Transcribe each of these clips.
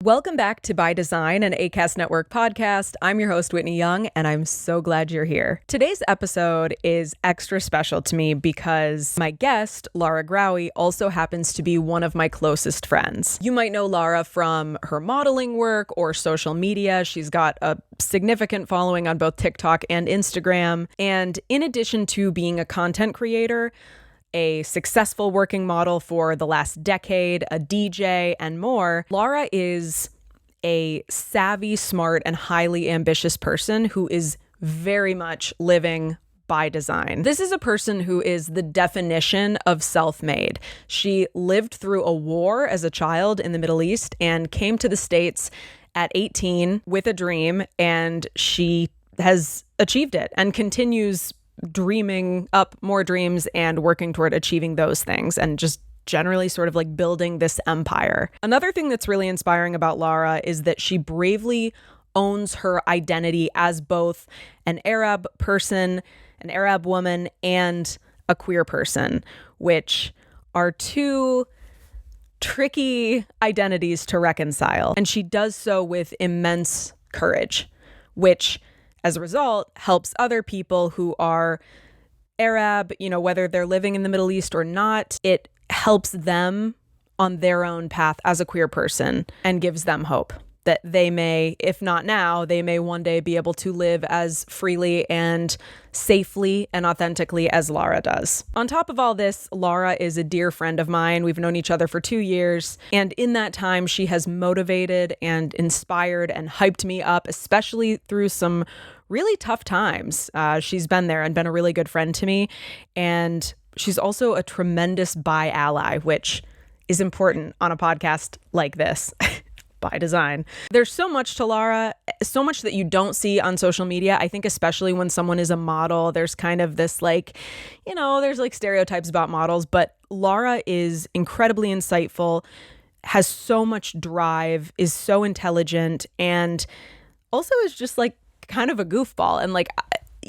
Welcome back to By Design, an Acast Network podcast. I'm your host, Whitney Young, and I'm so glad you're here. Today's episode is extra special to me because my guest, Lara ghraoui, also happens to be one of my closest friends. You might know Lara from her modeling work or social media. She's got a significant following on both TikTok and Instagram. And in addition to being a content creator, a successful working model for the last decade, a DJ, and more, Lara is a savvy, smart, and highly ambitious person who is very much living by design. This is a person who is the definition of self-made. She lived through a war as a child in the Middle East and came to the States at 18 with a dream, and she has achieved it and continues dreaming up more dreams and working toward achieving those things and just generally sort of like building this empire. Another thing that's really inspiring about Lara is that she bravely owns her identity as both an Arab person, an Arab woman, and a queer person, which are two tricky identities to reconcile. And she does so with immense courage, which as a result helps other people who are Arab, whether they're living in the Middle East or not. It helps them on their own path as a queer person and gives them hope that they may, if not now, they may one day be able to live as freely and safely and authentically as Lara does. On top of all this, Lara is a dear friend of mine. We've known each other for 2 years. And in that time, she has motivated and inspired and hyped me up, especially through some really tough times. She's been there and been a really good friend to me. And she's also a tremendous bi ally, which is important on a podcast like this. By design. There's so much to Lara, so much that you don't see on social media. I think especially when someone is a model, there's kind of this there's like stereotypes about models, but Lara is incredibly insightful, has so much drive, is so intelligent, and also is just like kind of a goofball. And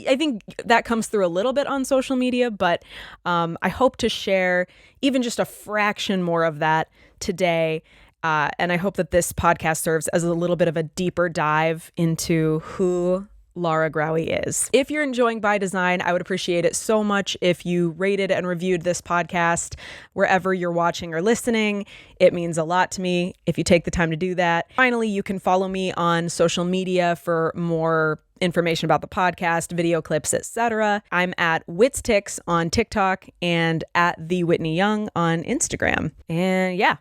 I think that comes through a little bit on social media, but I hope to share even just a fraction more of that today. And I hope that this podcast serves as a little bit of a deeper dive into who Lara ghraoui is. If you're enjoying By Design, I would appreciate it so much if you rated and reviewed this podcast wherever you're watching or listening. It means a lot to me if you take the time to do that. Finally, you can follow me on social media for more information about the podcast, video clips, etc. I'm at WitsTix on TikTok and at the Whitney Young on Instagram. And yeah,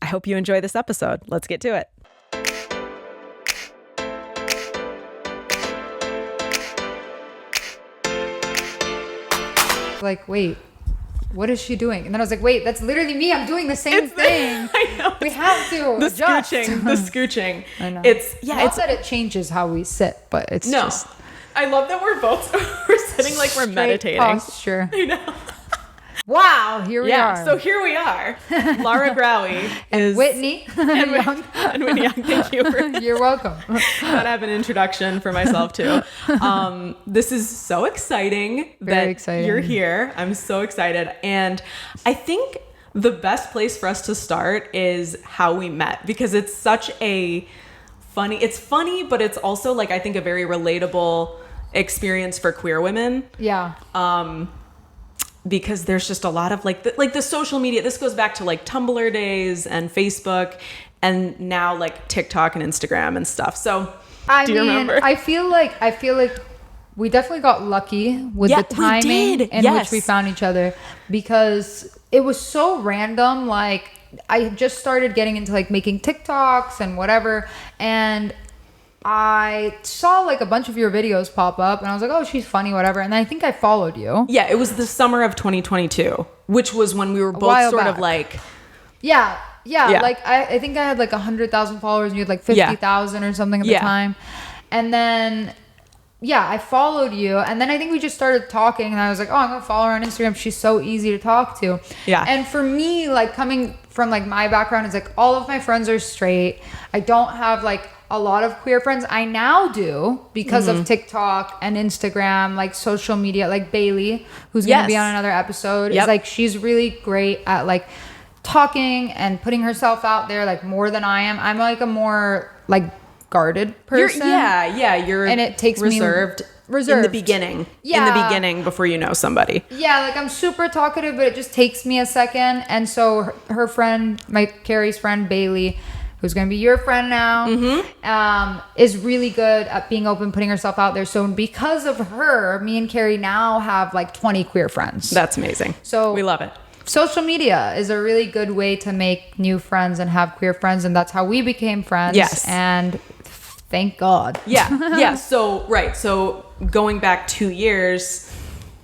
I hope you enjoy this episode. Let's get to it. Like, wait, what is she doing? And then I was like, wait, that's literally me. I'm doing the same thing. I know. We have to the adjust. scooching. I know. It's that it changes how we sit, but it's just. I love that we're sitting like we're meditating. Posture. I know. Wow, here we are. So here we are. Lara ghraoui is Whitney and Young. And Whitney Young. Thank you. You're welcome. Gotta have an introduction for myself too. This is so exciting. Very that exciting. You're here. I'm so excited, and I think the best place for us to start is how we met, because it's such a funny. It's funny, but it's also I think a very relatable experience for queer women. Yeah. Because there's just a lot of the social media. This goes back to Tumblr days and Facebook, and now TikTok and Instagram and stuff. So do you remember? I feel like we definitely got lucky with the timing in which we found each other, because it was so random. I just started getting into making TikToks and whatever, and I saw a bunch of your videos pop up, and I was like, oh, she's funny, whatever. And I think I followed you. Yeah, it was the summer of 2022, which was when we were both sort of Yeah. Yeah. I think I had 100,000 followers, and you had 50,000 or something at the time. And then, I followed you. And then I think we just started talking, and I was like, oh, I'm going to follow her on Instagram. She's so easy to talk to. Yeah. And for me, coming from my background is all of my friends are straight. I don't have a lot of queer friends. I now do because of TikTok and Instagram, social media, Bailey, who's going to be on another episode. Yep. Is she's really great at talking and putting herself out there like more than I am. I'm like a more like guarded person. You're and it takes reserved in the beginning. Yeah. In the beginning before you know somebody. Yeah, like I'm super talkative, but it just takes me a second. And so her friend, Carrie's friend Bailey, who's going to be your friend now, is really good at being open, putting herself out there. So because of her, me and Carrie now have like 20 queer friends. That's amazing. So we love it. Social media is a really good way to make new friends and have queer friends. And that's how we became friends. Yes. And thank God. Yeah. So going back 2 years,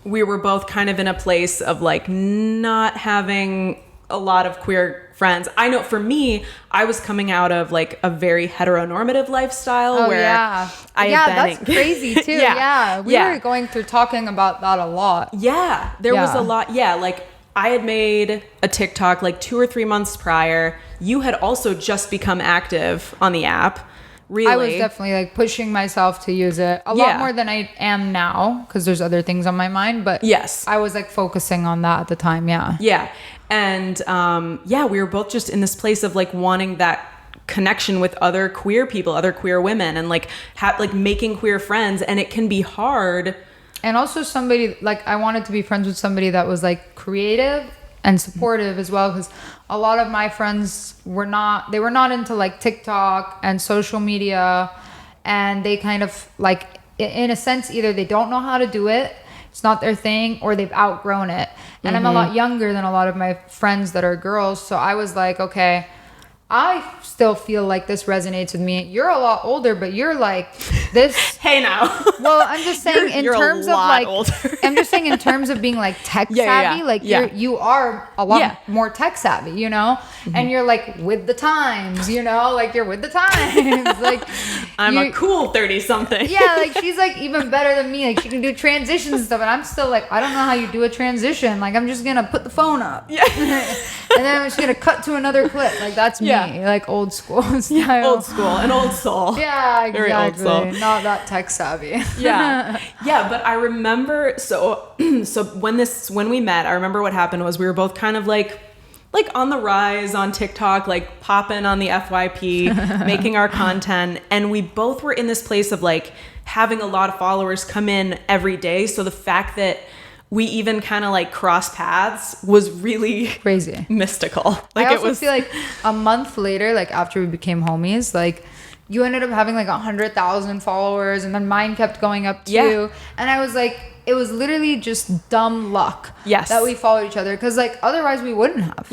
we were both kind of in a place of like not having a lot of queer friends. I know for me, I was coming out of like a very heteronormative lifestyle that's crazy too. We were going through talking about that a lot. There was a lot. Like I had made a TikTok like 2 or 3 months prior. You had also just become active on the app. Really? I was definitely like pushing myself to use it a lot more than I am now because there's other things on my mind. But yes, I was like focusing on that at the time. Yeah. And we were both just in this place of like wanting that connection with other queer people, other queer women, and like making queer friends. And it can be hard. And also somebody like I wanted to be friends with somebody that was like creative and supportive as well, because a lot of my friends were not into like TikTok and social media, and they kind of like in a sense either they don't know how to do it, it's not their thing, or they've outgrown it. And I'm a lot younger than a lot of my friends that are girls, so I was like, okay, I still feel like this resonates with me. You're a lot older, but you're like this. Hey now. Well, I'm just saying in terms of like, older. I'm just saying in terms of being like tech savvy, like you are a lot more tech savvy, you know, and you're like with the times, you know, like you're with the times. Like I'm a cool 30 something. Yeah. Like she's like even better than me. Like she can do transitions and stuff. And I'm still like, I don't know how you do a transition. Like I'm just going to put the phone up. Yeah. And then I'm just going to cut to another clip. Like that's me. Like old school style. Old school, an old soul. Yeah, exactly. Very old soul. Not that tech savvy. But I remember so when we met, I remember what happened was we were both kind of like on the rise on TikTok, like popping on the FYP, making our content, and we both were in this place of like having a lot of followers come in every day. So the fact that we even kind of like cross paths was really crazy, mystical. Like I also feel like a month later, like after we became homies, like you ended up having like 100,000 followers, and then mine kept going up too. And I was like, it was literally just dumb luck. That we followed each other, because like otherwise we wouldn't have.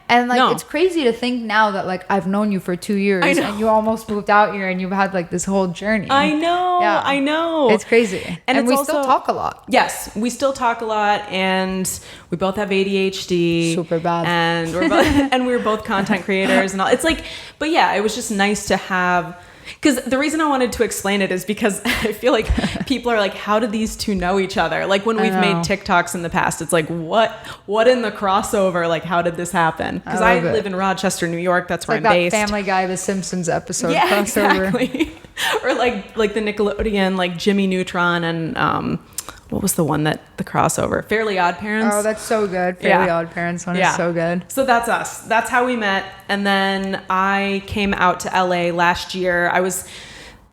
And like it's crazy to think now that like I've known you for 2 years and you almost moved out here and you've had like this whole journey. I know. It's crazy. And we still talk a lot. Yes, we still talk a lot, and we both have ADHD. Super bad. And we're both content creators and all. It's like, but yeah, it was just nice to have. Because the reason I wanted to explain it is because I feel like people are like, how did these two know each other? Like when we've made TikToks in the past, it's like, what in the crossover? Like, how did this happen? Because I live in Rochester, New York. That's where I'm based. That Family Guy, The Simpsons episode crossover. Exactly. Or like the Nickelodeon, like Jimmy Neutron and what was the one that the crossover? Fairly Odd Parents. Oh, that's so good. Fairly Odd Parents one is so good. So that's us. That's how we met. And then I came out to LA last year. I was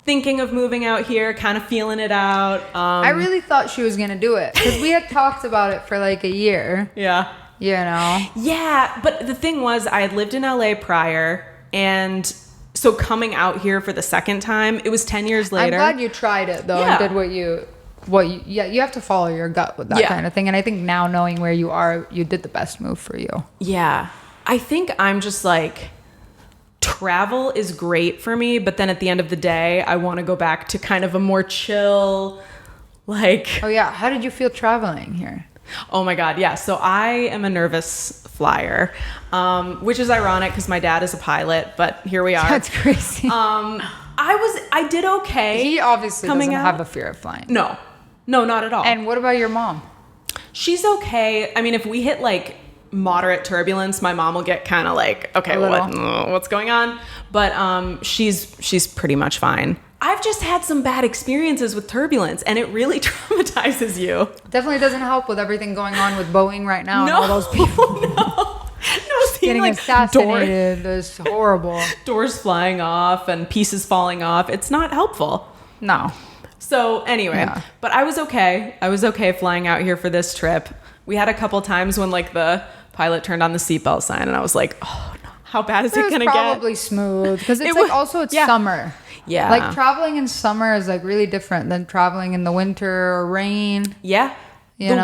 thinking of moving out here, kind of feeling it out. I really thought she was going to do it because we had talked about it for like a year. Yeah. You know? Yeah. But the thing was, I had lived in LA prior, and so coming out here for the second time, it was 10 years later. I'm glad you tried it though and did you have to follow your gut with that kind of thing. And I think now knowing where you are, you did the best move for you. Yeah. I think I'm just like, travel is great for me, but then at the end of the day, I want to go back to kind of a more chill, like... Oh yeah. How did you feel traveling here? Oh my God. Yeah. So I am a nervous flyer, which is ironic because my dad is a pilot, but here we are. That's crazy. I did okay. He obviously doesn't have a fear of flying. No, not at all. And what about your mom? She's okay. I mean, if we hit like moderate turbulence, my mom will get kind of like, okay, what's going on? But she's pretty much fine. I've just had some bad experiences with turbulence, and it really traumatizes you. Definitely doesn't help with everything going on with Boeing right now and all those people. No, seeing like assassinated is horrible. Doors flying off and pieces falling off. It's not helpful. No. So anyway, but I was okay. I was okay flying out here for this trip. We had a couple times when like the pilot turned on the seatbelt sign and I was like, oh no, how bad is it going to get? Probably smooth because it's like also it's summer. Yeah. Like traveling in summer is like really different than traveling in the winter or rain. Yeah. The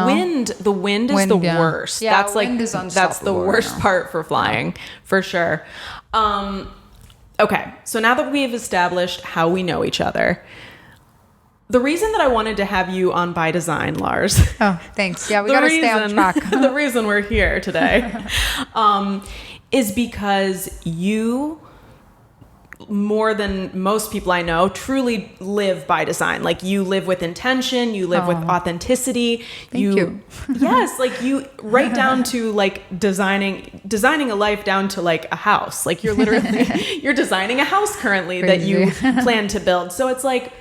wind is the worst. Yeah, that's like that's the worst part for flying, for sure. Okay, so now that we've established how we know each other, the reason that I wanted to have you on By Design, Lars. Oh, thanks. Yeah, we gotta stay on track. The reason we're here today is because you, more than most people I know, truly live by design. Like you live with intention, you live with authenticity. Thank you. Yes, like you right down to like designing a life down to like a house. Like you're literally you're designing a house currently that you plan to build. So it's like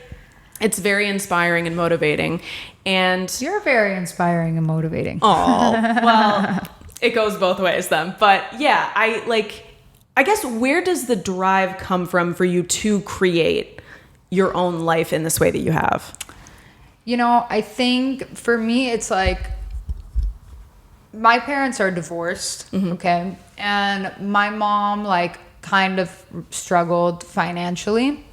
it's very inspiring and motivating. And you're very inspiring and motivating. Oh, well, it goes both ways then. But yeah, I guess where does the drive come from for you to create your own life in this way that you have? You know, I think for me, it's like my parents are divorced, okay? And my mom like kind of struggled financially.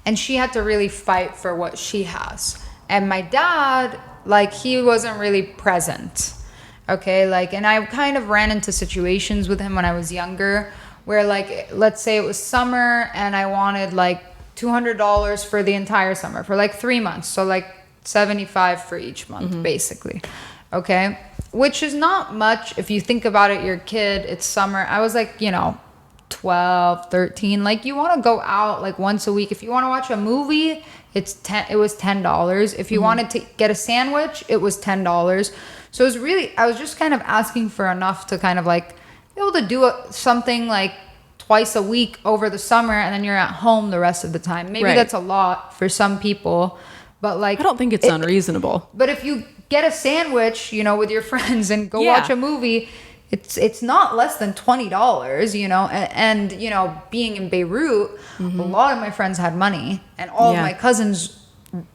And she had to really fight for what she has. And my dad, like he wasn't really present. Okay, like, and I kind of ran into situations with him when I was younger where like, let's say it was summer and I wanted like $200 for the entire summer for like 3 months. So like 75 for each month, basically. Okay, which is not much. If you think about it, you're a kid, it's summer. I was like, 12, 13. Like you want to go out like once a week. If you want to watch a movie, it was $10. If you wanted to get a sandwich, it was $10. So it was really, I was just kind of asking for enough to kind of like be able to do something like twice a week over the summer and then you're at home the rest of the time. Maybe that's a lot for some people, but like... I don't think it's unreasonable. But if you get a sandwich, with your friends and go watch a movie, it's not less than $20, and being in Beirut, a lot of my friends had money and all of my cousins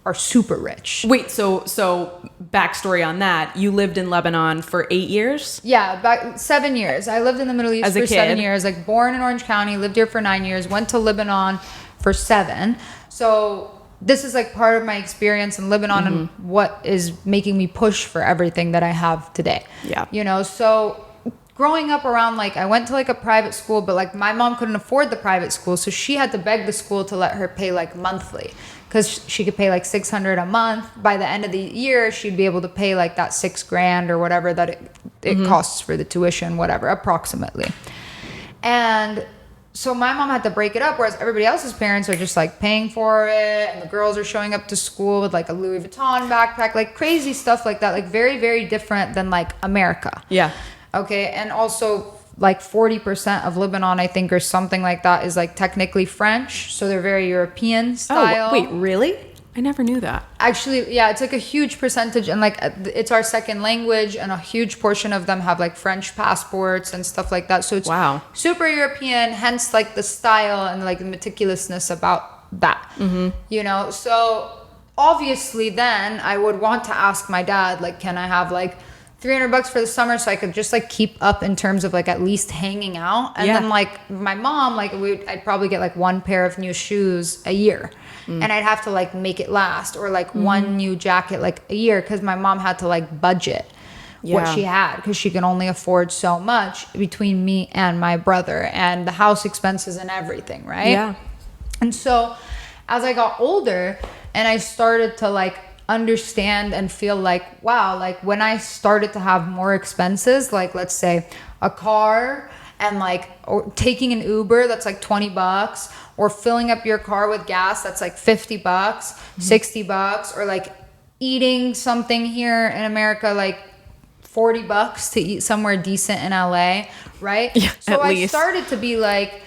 are super rich. Wait, so backstory on that. You lived in Lebanon for 8 years? Yeah, about 7 years. I lived in the Middle East for 7 years. Like born in Orange County, lived here for 9 years, went to Lebanon for 7. So this is like part of my experience in Lebanon and what is making me push for everything that I have today. Yeah. So growing up around, like, I went to like a private school, but like my mom couldn't afford the private school. So she had to beg the school to let her pay like monthly. Because she could pay like $600 a month. By the end of the year, she'd be able to pay like that $6,000 or whatever that it costs for the tuition, whatever, approximately. And so my mom had to break it up, whereas everybody else's parents are just like paying for it. And the girls are showing up to school with like a Louis Vuitton backpack, like crazy stuff like that. Like very, very different than like America. Yeah. Okay. And also like 40% of Lebanon, I think, or something like that, is like technically French. So they're very European style. Oh, wait, really? I never knew that. Actually, yeah, it's like a huge percentage. And like it's our second language. And a huge portion of them have like French passports and stuff like that. So it's super European, hence like the style and like the meticulousness about that. So obviously then I would want to ask my dad, like, can I have like $300 for the summer so I could just like keep up in terms of like at least hanging out. And then like my mom, like I'd probably get like one pair of new shoes a year and I'd have to like make it last, or like one new jacket like a year, because my mom had to like budget what she had, because she can only afford so much between me and my brother and the house expenses and everything, right? Yeah. And so as I got older and I started to like understand and feel like, wow, like when I started to have more expenses, like let's say a car and like, or taking an Uber that's like $20, or filling up your car with gas that's like $50, $60, or like eating something here in America like $40 to eat somewhere decent in LA, right? Yeah, so I started to be like,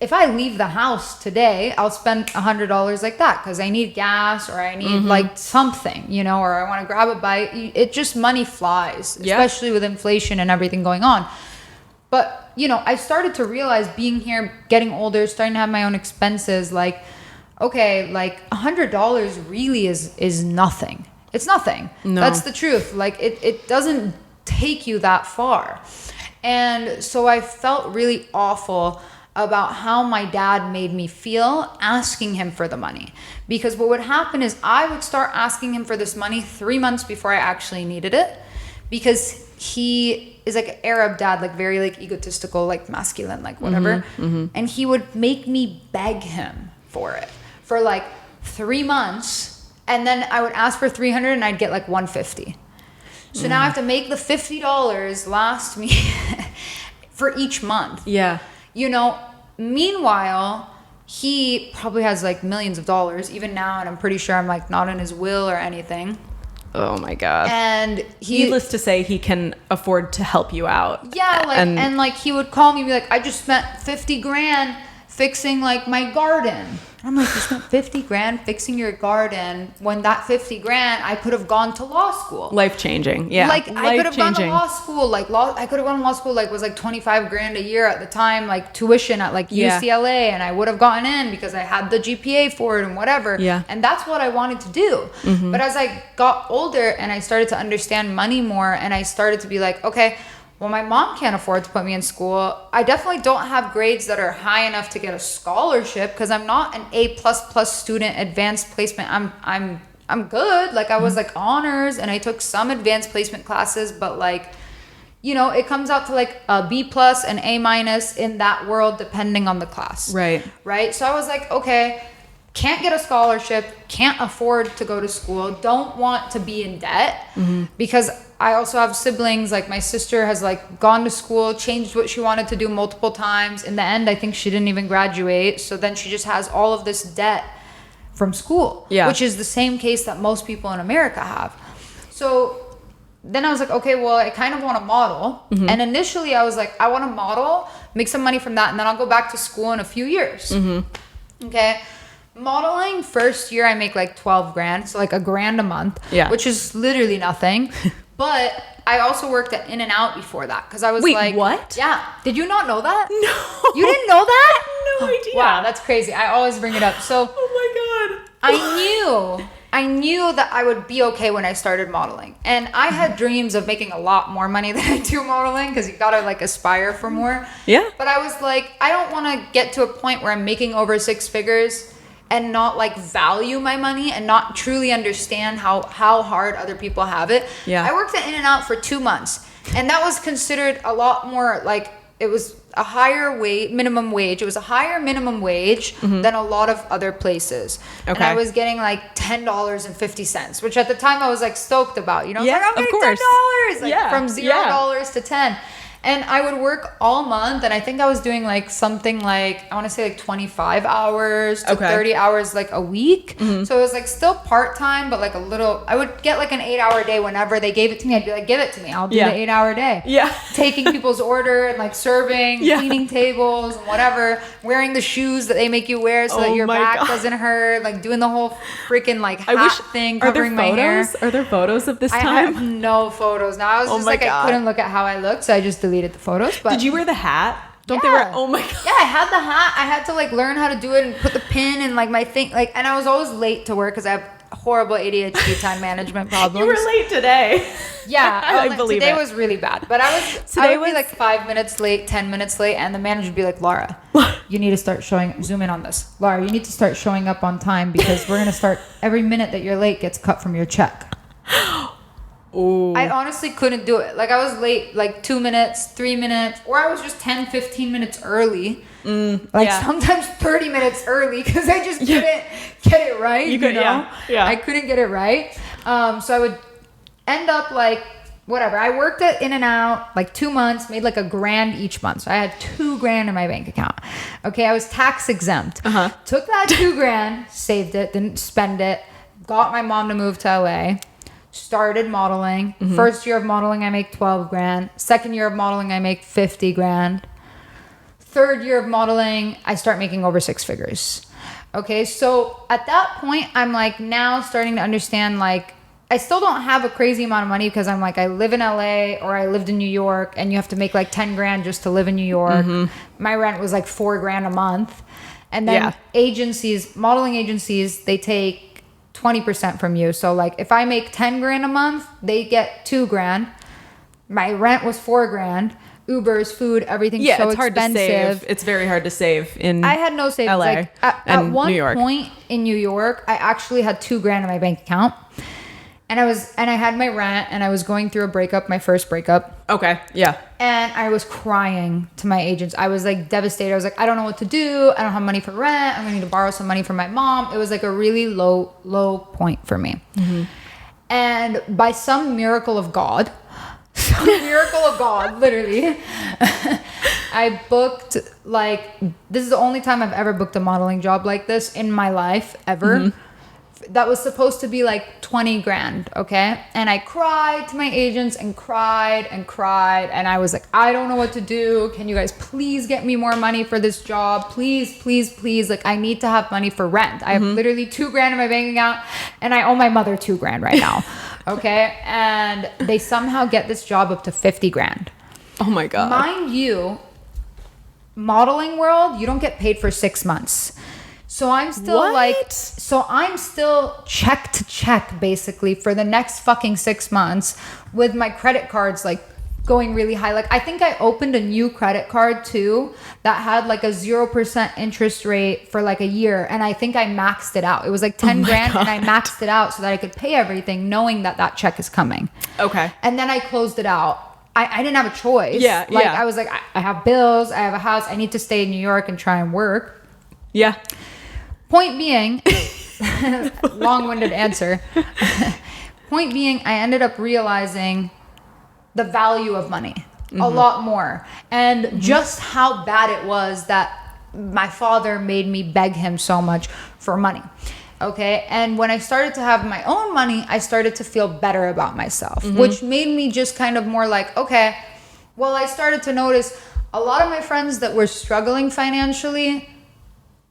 if I leave the house today, I'll spend $100 like that because I need gas, or I need like something, or I want to grab a bite. It just, money flies, especially with inflation and everything going on. But, you know, I started to realize being here, getting older, starting to have my own expenses, like, okay, like $100 really is nothing. It's nothing. No. That's the truth. Like it doesn't take you that far. And so I felt really awful about how my dad made me feel asking him for the money. Because what would happen is I would start asking him for this money 3 months before I actually needed it. Because he is like an Arab dad, like very like egotistical, like masculine, like whatever. And he would make me beg him for it for like 3 months. And then I would ask for 300 and I'd get like 150. So now I have to make the $50 last me for each month. Yeah. You know, meanwhile, he probably has like millions of dollars even now. And I'm pretty sure I'm like not in his will or anything. Oh my God. And needless to say, he can afford to help you out. Yeah, like and like he would call me and be like, I just spent 50 grand fixing like my garden. I'm like, you spent 50 grand fixing your garden when that 50 grand I could have gone to law school. Life changing. Yeah. Like I could have gone to law school. Like I could have gone to law school, like was like 25 grand a year at the time, like tuition at like UCLA, and I would have gotten in because I had the GPA for it and whatever. Yeah. And that's what I wanted to do. But as I got older and I started to understand money more, and I started to be like, okay, well, my mom can't afford to put me in school. I definitely don't have grades that are high enough to get a scholarship because I'm not an A++ student, advanced placement. I'm good. Like I was like honors and I took some advanced placement classes, but like, you know, it comes out to like a B+ and A- in that world depending on the class. Right. Right. So I was like, okay, can't get a scholarship, can't afford to go to school, don't want to be in debt because I also have siblings. Like my sister has like gone to school, changed what she wanted to do multiple times. In the end, I think she didn't even graduate. So then she just has all of this debt from school, which is the same case that most people in America have. So then I was like, okay, well, I kind of want to model. And initially I was like, I want to model, make some money from that, and then I'll go back to school in a few years. Okay. Modeling first year I make like 12 grand, so like $1,000 a month, which is literally nothing. But I also worked at In-N-Out before that because I was like, what? Yeah. Did you not know that? No. You didn't know that? No idea. Wow, that's crazy. I always bring it up. So oh my God. I knew that I would be okay when I started modeling. And I had dreams of making a lot more money than I do modeling because you gotta like aspire for more. Yeah. But I was like, I don't want to get to a point where I'm making over 6 figures and not like value my money and not truly understand how hard other people have it. Yeah. I worked at In-N-Out for 2 months, and that was considered a lot more like, it was a higher minimum wage. It was a higher minimum wage than a lot of other places. Okay. And I was getting like $10.50, which at the time I was like stoked about, you know, yeah, like I'm getting $10, like from $0 to 10. And I would work all month, and I think I was doing like something like, I want to say like 25 hours to 30 hours like a week. So it was like still part-time, but like a little, I would get like an 8-hour day whenever they gave it to me. I'd be like, give it to me. I'll do the 8-hour day. Yeah. Taking people's order and like serving, cleaning tables and whatever, wearing the shoes that they make you wear so that your back doesn't hurt, like doing the whole freaking like hat thing, covering my hair. Are there photos of this time? I have no photos. Now I was just like, I couldn't look at how I looked, so I just deleted the photos. But did you wear the hat? Don't they wear? Oh my God. Yeah, I had the hat. I had to like learn how to do it and put the pin and like my thing. Like, and I was always late to work because I have horrible ADHD time management problems. You were late today. Yeah, I believe today it. was really bad. But I would be like 5 minutes late, 10 minutes late, and the manager would be like, Lara, you need to start zoom in on this. Lara, you need to start showing up on time because we're gonna start every minute that you're late gets cut from your check. Ooh. I honestly couldn't do it. Like I was late like 2 minutes, 3 minutes, or I was just 10, 15 minutes early. Sometimes 30 minutes early because I just couldn't get it right. You know? Yeah. I couldn't get it right. So I would end up like, whatever. I worked at In-N-Out like 2 months, made like $1,000 each month. So I had $2,000 in my bank account. Okay. I was tax exempt. Took that $2,000, saved it, didn't spend it, got my mom to move to LA. Started modeling. First year of modeling, I make 12 grand. Second year of modeling, I make 50 grand. Third year of modeling, I start making over 6 figures. Okay, so at that point, I'm like now starting to understand like I still don't have a crazy amount of money because I'm like, I live in LA or I lived in New York, and you have to make like 10 grand just to live in New York. My rent was like 4 grand a month. And then modeling agencies, they take 20% from you. So like if I make 10 grand a month, they get 2 grand. My rent was 4 grand. Ubers, food, everything's so it's expensive. hard to save. It's very hard to save in I had no savings. LA like at one New York. point in New York, I actually had 2 grand in my bank account. And I had my rent, and I was going through a breakup, my first breakup. Okay. Yeah. And I was crying to my agents. I was like devastated. I was like, I don't know what to do. I don't have money for rent. I'm going to need to borrow some money from my mom. It was like a really low point for me. And by some miracle of God, literally, I booked this is the only time I've ever booked a modeling job like this in my life ever. That was supposed to be like 20 grand, okay? And I cried to my agents and cried. And I was like, I don't know what to do. Can you guys please get me more money for this job? Please, please, please. Like, I need to have money for rent. I have literally 2 grand in my bank account, and I owe my mother 2 grand right now, okay? And they somehow get this job up to 50 grand. Oh my God. Mind you, modeling world, you don't get paid for 6 months. So I'm still check to check basically for the next fucking 6 months with my credit cards like going really high. Like I think I opened a new credit card too that had like a 0% interest rate for like a year, and I think I maxed it out. It was like 10 grand and I maxed it out so that I could pay everything knowing that check is coming. Okay. And then I closed it out. I didn't have a choice. Yeah. I was like, I have bills, I have a house, I need to stay in New York and try and work. Yeah. Point being, long-winded answer. Point being, I ended up realizing the value of money a lot more. And just how bad it was that my father made me beg him so much for money. Okay. And when I started to have my own money, I started to feel better about myself, which made me just kind of more like, okay, well, I started to notice a lot of my friends that were struggling financially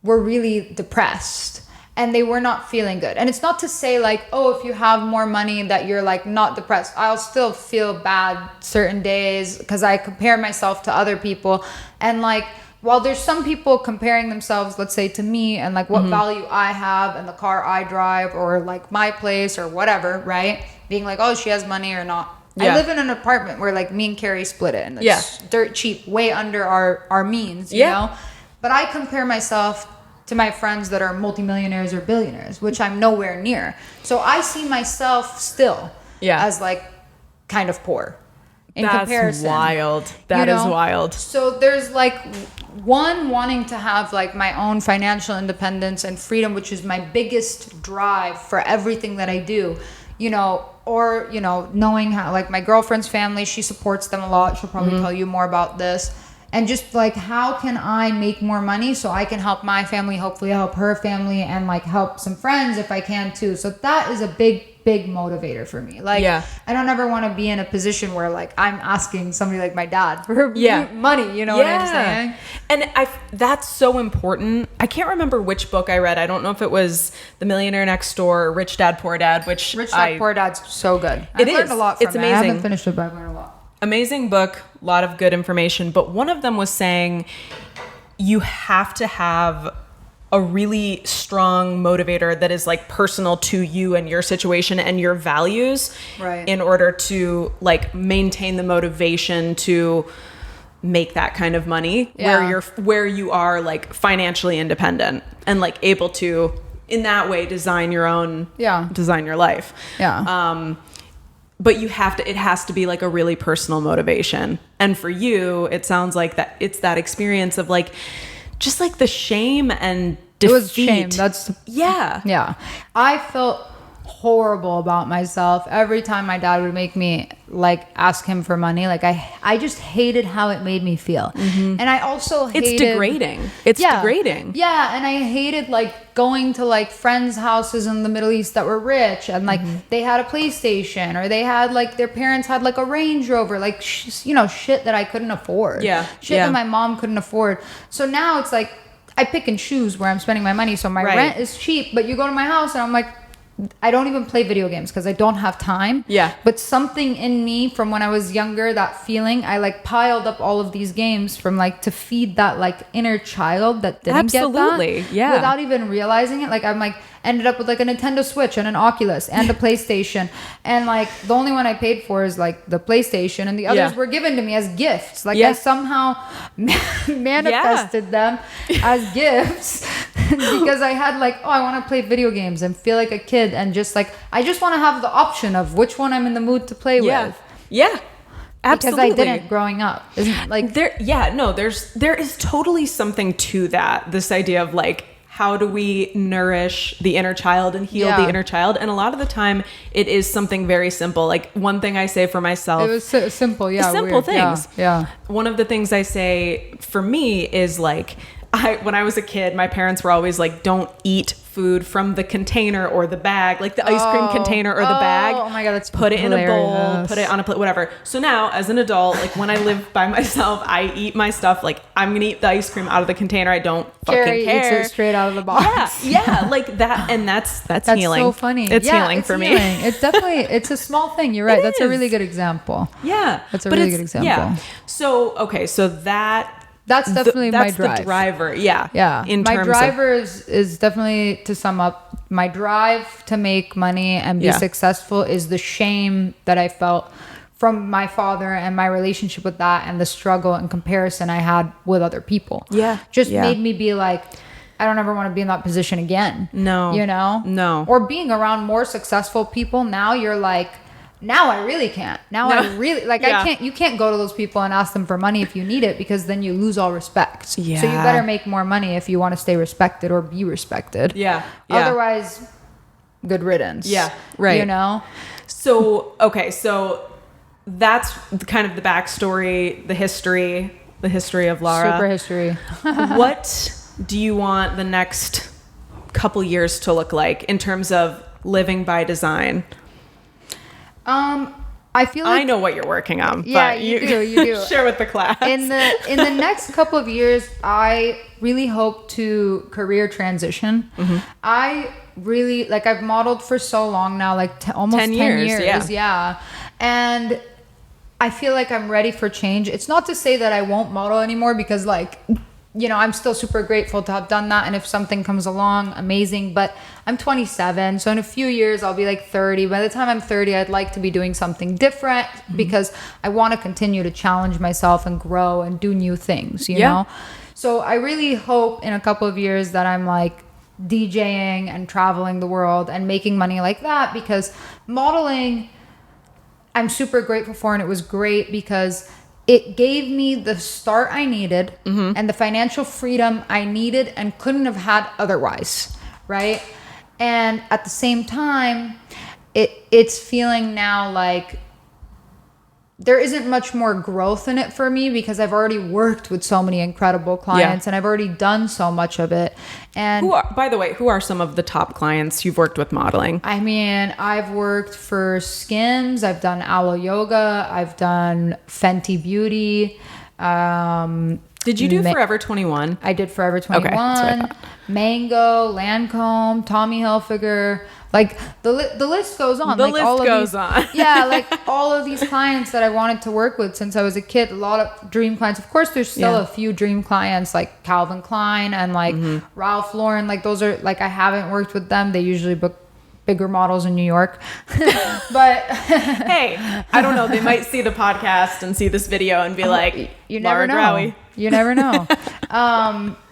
were really depressed and they were not feeling good. And it's not to say like, oh, if you have more money that you're like not depressed. I'll still feel bad certain days because I compare myself to other people. And like, while there's some people comparing themselves, let's say to me and like what value I have and the car I drive or like my place or whatever, right? Being like, oh, she has money or not. Yeah. I live in an apartment where like me and Carrie split it and it's dirt cheap, way under our means, you know? But I compare myself to my friends that are multimillionaires or billionaires, which I'm nowhere near. So I see myself still as like kind of poor in comparison. That's wild. That is wild. So there's like wanting to have like my own financial independence and freedom, which is my biggest drive for everything that I do, or, knowing how like my girlfriend's family, she supports them a lot. She'll probably tell you more about this. And just like, how can I make more money so I can help my family, hopefully help her family, and like help some friends if I can too. So that is a big motivator for me. Like, I don't ever want to be in a position where like I'm asking somebody like my dad for money, you know what I'm saying? And that's so important. I can't remember which book I read. I don't know if it was The Millionaire Next Door or Rich Dad, Poor Dad, which Rich Dad, Poor Dad's so good. I've learned a lot from it's amazing. I haven't finished it, but I've learned a lot. Amazing book, a lot of good information, but one of them was saying you have to have a really strong motivator that is like personal to you and your situation and your values in order to like maintain the motivation to make that kind of money where you are like financially independent and like able to in that way design your life. But it has to be like a really personal motivation. And for you, it sounds like that it's that experience of like, just like the shame and defeat. It was shame. Yeah. I felt horrible about myself every time my dad would make me like ask him for money. Like I just hated how it made me feel. And I also hated... It's degrading. Degrading. Yeah. And I hated like going to like friends' houses in the Middle East that were rich and like they had a PlayStation or they had like their parents had like a Range Rover, like, shit that I couldn't afford. Shit that my mom couldn't afford. So now it's like I pick and choose where I'm spending my money. So my rent is cheap, but you go to my house and I'm like, I don't even play video games because I don't have time. Yeah. But something in me from when I was younger, that feeling, I like piled up all of these games from like to feed that like inner child that didn't get that. Yeah. Without even realizing it. Like I'm like ended up with like a Nintendo Switch and an Oculus and a PlayStation. And like the only one I paid for is like the PlayStation, and the others were given to me as gifts. Like I somehow manifested them as gifts because I had like, oh, I want to play video games and feel like a kid, and just like I just want to have the option of which one I'm in the mood to play with. Yeah. Absolutely. Because I didn't growing up. Isn't like there is totally something to that. This idea of like, how do we nourish the inner child and heal the inner child? And a lot of the time it is something very simple. Like one thing I say for myself, it was simple. Yeah. Simple things. Yeah. One of the things I say for me is like, when I was a kid, my parents were always like, don't eat food from the container or the bag, like the ice cream container or the bag. Oh my God, that's put hilarious. it in a bowl, put it on a plate, whatever. So now as an adult, like when I live by myself, I eat my stuff. Like I'm going to eat the ice cream out of the container. I don't fucking care. Eats it straight out of the box. Yeah. Like that. And that's healing. So funny. It's healing for me. It's definitely, it's a small thing. You're right. That's a really good example. Yeah. That's a really good example. Yeah. So, okay. So that's definitely my drive. The driver. Yeah. Yeah. My terms driver is definitely, to sum up, my drive to make money and be successful is the shame that I felt from my father and my relationship with that, and the struggle and comparison I had with other people. Yeah. Made me be like, I don't ever want to be in that position again. No. You know? No. Or being around more successful people, now you're like, now I really can't. I really like I can't. You can't go to those people and ask them for money if you need it, because then you lose all respect. Yeah. So you better make more money if you want to stay respected or be respected. Yeah. Otherwise, good riddance. Yeah. Right. You know? So, okay. So that's kind of the backstory, the history of Lara. Super history. What do you want the next couple years to look like in terms of living by design? I feel like I know what you're working on. Yeah, but you do. Share with the class. In the next couple of years, I really hope to career transition. Mm-hmm. I really like, I've modeled for so long now, like almost 10 years. Yeah. And I feel like I'm ready for change. It's not to say that I won't model anymore, because like, you know, I'm still super grateful to have done that. And if something comes along, amazing. But I'm 27. So in a few years, I'll be like 30. By the time I'm 30, I'd like to be doing something different, because I want to continue to challenge myself and grow and do new things, you know? So I really hope in a couple of years that I'm like DJing and traveling the world and making money like that, because modeling, I'm super grateful for. And it was great because it gave me the start I needed and the financial freedom I needed and couldn't have had otherwise, right? And at the same time, it's feeling now like there isn't much more growth in it for me, because I've already worked with so many incredible clients and I've already done so much of it. And by the way, who are some of the top clients you've worked with modeling? I mean, I've worked for Skims, I've done Aloe Yoga, I've done Fenty Beauty. Did you do Forever 21? I did Forever 21, Mango, Lancome, Tommy Hilfiger. Like the list goes on. The like list all of goes these, on. Yeah, like all of these clients that I wanted to work with since I was a kid. A lot of dream clients. Of course, there's still a few dream clients like Calvin Klein and like Ralph Lauren. Like those are like, I haven't worked with them. They usually book bigger models in New York. But hey, I don't know. They might see the podcast and see this video and be like, you never Lara know. ghraoui. You never know.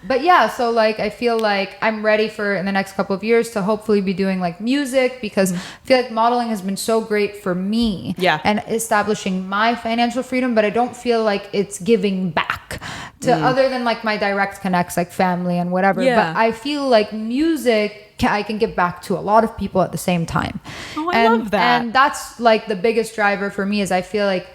But yeah, so like I feel like I'm ready for in the next couple of years to hopefully be doing like music, because I feel like modeling has been so great for me and establishing my financial freedom, but I don't feel like it's giving back to other than like my direct connects like family and whatever. But I feel like music, I can give back to a lot of people at the same time. Oh, I love that. And that's like the biggest driver for me, is I feel like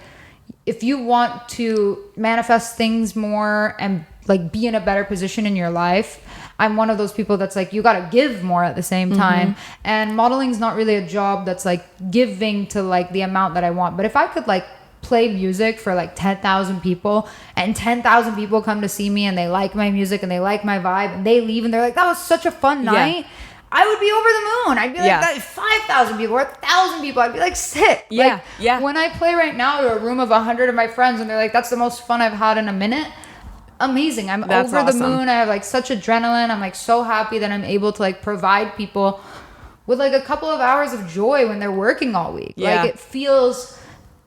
if you want to manifest things more and like be in a better position in your life, I'm one of those people that's like, you got to give more at the same time. And modeling is not really a job that's like giving to like the amount that I want. But if I could like play music for like 10,000 people and 10,000 people come to see me and they like my music and they like my vibe and they leave and they're like, that was such a fun night. I would be over the moon. I'd be like, that 5,000 people or 1,000 people. I'd be like, sick. Yeah. Like, when I play right now to a room of 100 of my friends and they're like, that's the most fun I've had in a minute. Amazing. I'm over the moon. I have like such adrenaline. I'm like so happy that I'm able to like provide people with like a couple of hours of joy when they're working all week. Yeah. Like it feels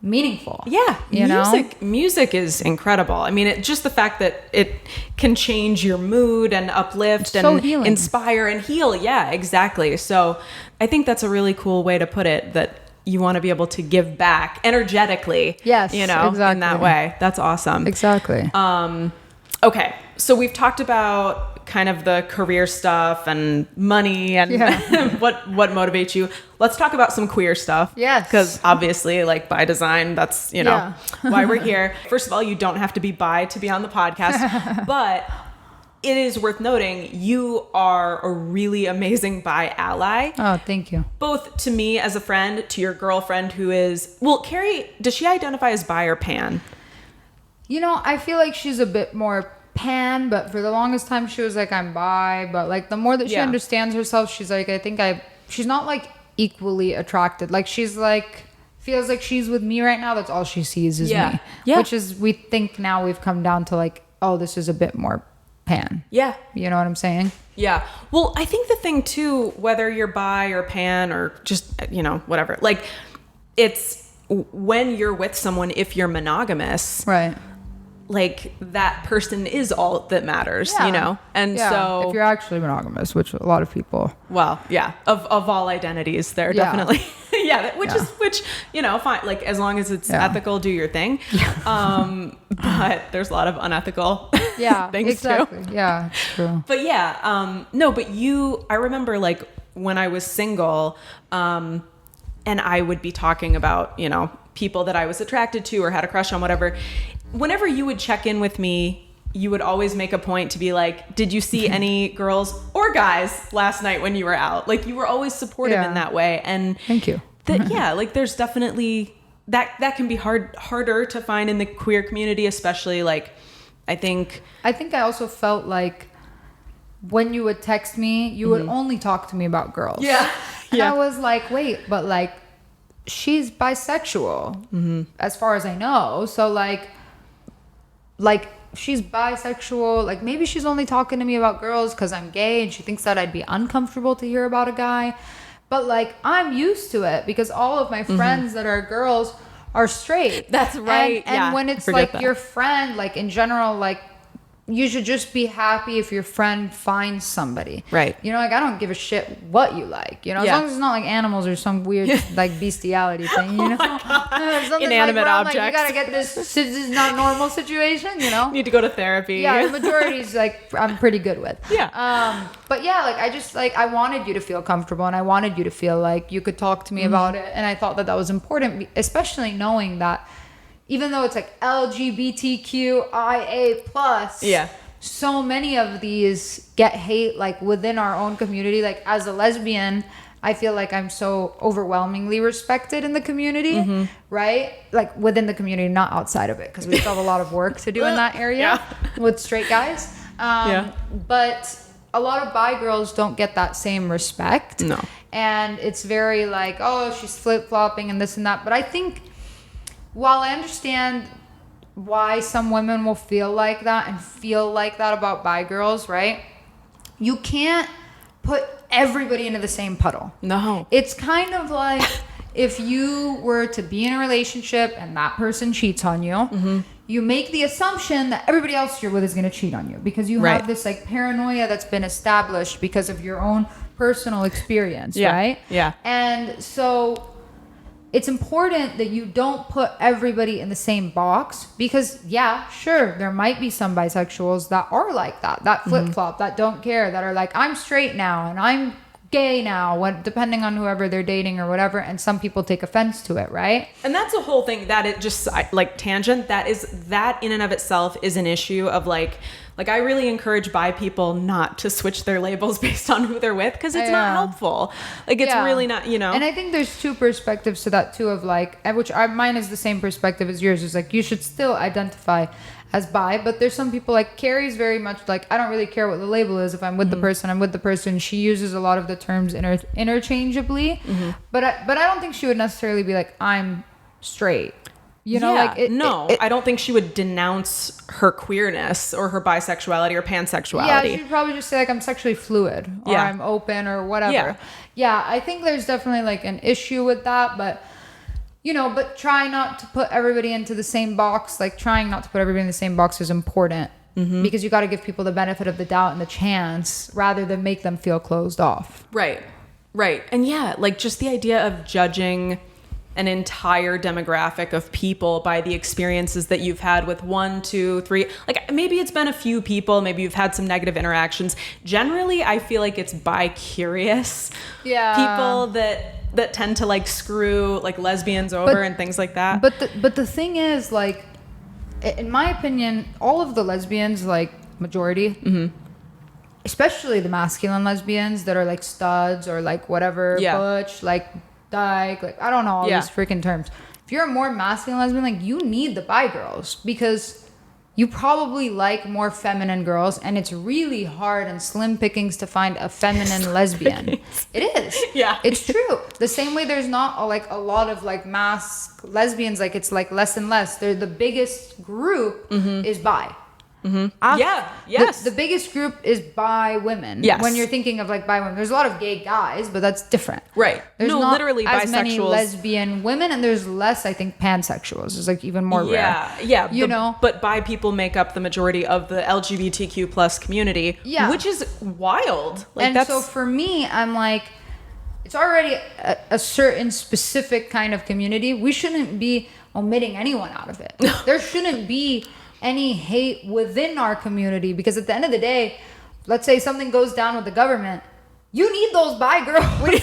meaningful. Yeah. You know? Music is incredible. I mean, just the fact that it can change your mood and uplift and inspire and heal. Yeah, exactly. So I think that's a really cool way to put it, that you want to be able to give back energetically. Yes, you know, exactly. in that way. That's awesome. Exactly. Okay. So we've talked about kind of the career stuff and money and what motivates you. Let's talk about some queer stuff. Yes. Because obviously, like, by design, that's, you know, why we're here. First of all, you don't have to be bi to be on the podcast, but it is worth noting you are a really amazing bi ally. Oh, thank you. Both to me as a friend, to your girlfriend who is, well, Carrie, does she identify as bi or pan? You know, I feel like she's a bit more pan, but for the longest time she was like, I'm bi. But like the more that she understands herself, she's like, she's not like equally attracted. Like she's like, feels like she's with me right now. That's all she sees is me. Yeah. Which is, we think now we've come down to like, oh, this is a bit more pan. Yeah. You know what I'm saying? Yeah. Well, I think the thing too, whether you're bi or pan or just, you know, whatever, like it's when you're with someone, if you're monogamous, right? Like that person is all that matters, you know? And so if you're actually monogamous, which a lot of people, well, of all identities, they're definitely, which, you know, fine. Like as long as it's ethical, do your thing. But there's a lot of unethical things too. Yeah, it's true. But no, but I remember like when I was single, and I would be talking about, you know, people that I was attracted to or had a crush on, whatever. Whenever you would check in with me, you would always make a point to be like, did you see any girls or guys last night when you were out? Like you were always supportive in that way. And thank you. Like there's definitely that can be harder to find in the queer community, especially like, I think I also felt like when you would text me, you would only talk to me about girls. Yeah. And I was like, wait, but like she's bisexual as far as I know. So like she's bisexual. Like maybe she's only talking to me about girls because I'm gay and she thinks that I'd be uncomfortable to hear about a guy. But like I'm used to it because all of my friends that are girls are straight. That's right. And when it's like your friend, like in general, like you should just be happy if your friend finds somebody. Right. You know, like I don't give a shit what you like. You know, as long as it's not like animals or some weird like bestiality thing. You know, inanimate objects. Like, you gotta get this is not normal situation. You know, need to go to therapy. Yeah, the majority is like I'm pretty good with. Yeah. But yeah, like I just like I wanted you to feel comfortable and I wanted you to feel like you could talk to me about it, and I thought that was important, especially knowing that. Even though it's like LGBTQIA+, so many of these get hate like within our own community. Like as a lesbian, I feel like I'm so overwhelmingly respected in the community, right? Like within the community, not outside of it, because we still have a lot of work to do in that area with straight guys. But a lot of bi girls don't get that same respect. No. And it's very like, oh, she's flip-flopping and this and that. But I think while I understand why some women will feel like that and feel like that about bi girls, right? You can't put everybody into the same puddle. No. It's kind of like if you were to be in a relationship and that person cheats on you, you make the assumption that everybody else you're with is going to cheat on you because you have this like paranoia that's been established because of your own personal experience, right? Yeah. And so it's important that you don't put everybody in the same box because, sure, there might be some bisexuals that are like that flip-flop, that don't care, that are like, I'm straight now and I'm gay now, depending on whoever they're dating or whatever, and some people take offense to it, right? And that's a whole thing that it just, like, tangent, that in and of itself is an issue of, like I really encourage bi people not to switch their labels based on who they're with because it's not helpful. Like it's really not, you know. And I think there's two perspectives to that too of like, mine is the same perspective as yours. Is like you should still identify as bi, but there's some people like Carrie's very much like, I don't really care what the label is. If I'm with the person, I'm with the person. She uses a lot of the terms interchangeably, but I don't think she would necessarily be like, I'm straight. You know, I don't think she would denounce her queerness or her bisexuality or pansexuality. Yeah, she'd probably just say like, I'm sexually fluid or I'm open or whatever. Yeah, I think there's definitely like an issue with that, but you know, but try not to put everybody into the same box. Like trying not to put everybody in the same box is important because you got to give people the benefit of the doubt and the chance rather than make them feel closed off. Right. And yeah, like just the idea of judging an entire demographic of people by the experiences that you've had with 1, 2, 3, like maybe it's been a few people, maybe you've had some negative interactions. Generally, I feel like it's bi-curious people that tend to like screw like lesbians over and things like that. But the thing is, like, in my opinion, all of the lesbians, like majority, especially the masculine lesbians that are like studs or like whatever, butch, like dyke, like I don't know all these freaking terms. If you're a more masculine lesbian, like you need the bi girls because you probably like more feminine girls, and it's really hard and slim pickings to find a feminine lesbian. It is. Yeah. It's true. The same way there's not like a lot of like mass lesbians, like it's like less and less. They're the biggest group is bi. The biggest group is bi women. Yes. When you're thinking of like bi women, there's a lot of gay guys, but that's different. Right. There's not literally as bisexuals. many lesbian women, and there's less, I think, pansexuals. It's like even more rare. Yeah. You know, but bi people make up the majority of the LGBTQ plus community. Yeah. Which is wild. Like and so for me, I'm like, it's already a certain specific kind of community. We shouldn't be omitting anyone out of it. There shouldn't be any hate within our community, because at the end of the day, let's say something goes down with the government, you need those bi girls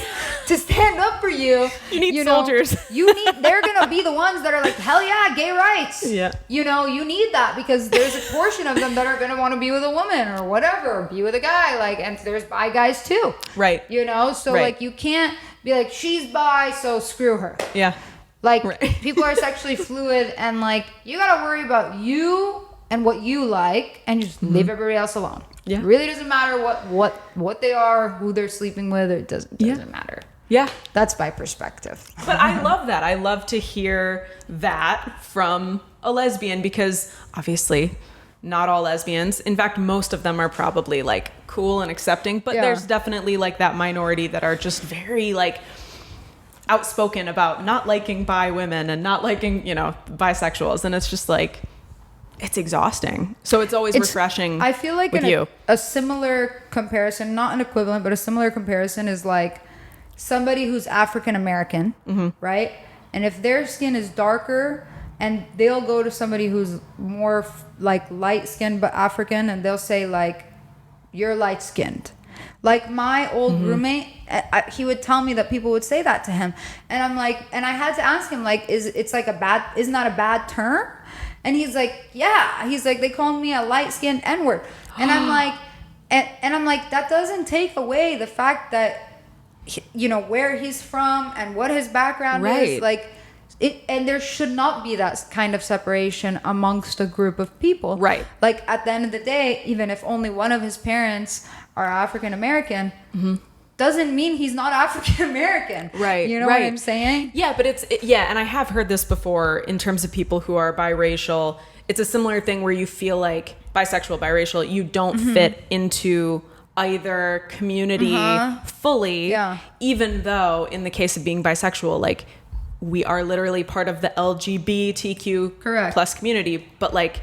to stand up for you. You need soldiers. They're gonna be the ones that are like, hell yeah, gay rights. Yeah. You know, you need that because there's a portion of them that are gonna want to be with a woman or whatever, or be with a guy, like, and there's bi guys too. Right. You know, so like you can't be like, she's bi, so screw her. Yeah. Like, people are sexually fluid, and like, you gotta worry about you and what you like, and just leave everybody else alone. Yeah. It really doesn't matter what they are, who they're sleeping with, it doesn't matter. Yeah. That's my perspective. But I love that. I love to hear that from a lesbian, because obviously not all lesbians, in fact, most of them are probably like cool and accepting, but there's definitely like that minority that are just very like outspoken about not liking bi women and not liking, you know, bisexuals, and it's just like, it's exhausting. So it's always refreshing. I feel like a similar comparison, not an equivalent, but a similar comparison is like somebody who's African American, right? And if their skin is darker, and they'll go to somebody who's more like light skinned but African, and they'll say like, you're light skinned. Like my old roommate, he would tell me that people would say that to him. And I'm like, and I had to ask him, like, isn't that a bad term? And he's like, yeah. He's like, they call me a light-skinned N-word. And I'm like, and I'm like, that doesn't take away the fact that, you know, where he's from and what his background is. Like, and there should not be that kind of separation amongst a group of people. Right. Like, at the end of the day, even if only one of his parents are African American, doesn't mean he's not African American. Right. You know what I'm saying? Yeah, but and I have heard this before in terms of people who are biracial. It's a similar thing where you feel like bisexual, biracial, you don't fit into either community fully, even though in the case of being bisexual, like, we are literally part of the LGBTQ plus community. But like,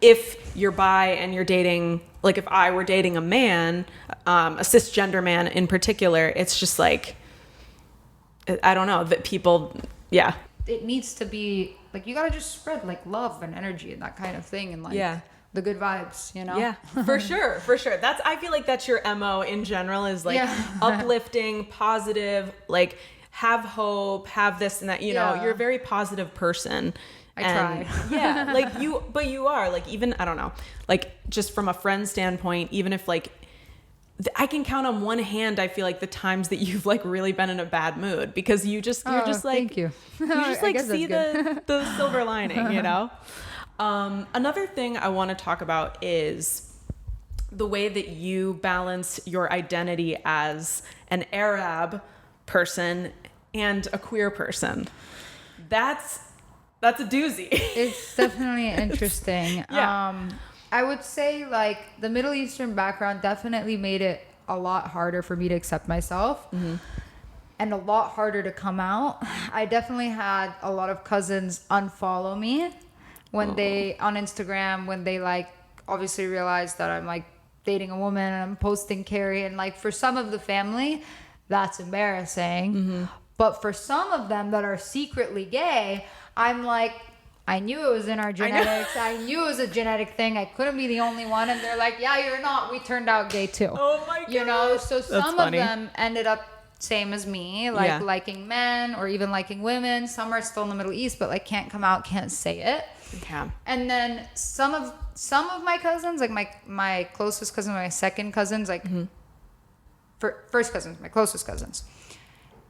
if you're bi and you're dating, like if I were dating a man, a cisgender man in particular, it's just like, I don't know, that people, it needs to be like, you gotta just spread like love and energy and that kind of thing, and like the good vibes, you know? Yeah, for sure. I feel like that's your MO in general, is like uplifting, positive, like have hope, have this and that, you know, you're a very positive person. I try. Yeah, like but you are, like, even, I don't know, like, just from a friend standpoint, even if like, I can count on one hand, I feel like, the times that you've like really been in a bad mood, because you're just like, thank you. You just like see the silver lining, you know? Another thing I want to talk about is the way that you balance your identity as an Arab person and a queer person. That's a doozy. It's definitely interesting. Yeah. I would say like the Middle Eastern background definitely made it a lot harder for me to accept myself. And a lot harder to come out. I definitely had a lot of cousins unfollow me when they on Instagram, when they like obviously realized that I'm like dating a woman and I'm posting Carrie, and like for some of the family that's embarrassing. But for some of them that are secretly gay, I'm like, I knew it was in our genetics. I knew it was a genetic thing. I couldn't be the only one. And they're like, yeah, you're not. We turned out gay too. Oh my God. You know, so some funny. of them ended up same as me, like liking men or even liking women. Some are still in the Middle East, but like can't come out, can't say it. Yeah. And then some of my cousins, like my closest cousin, my second cousins, like first cousins, my closest cousins.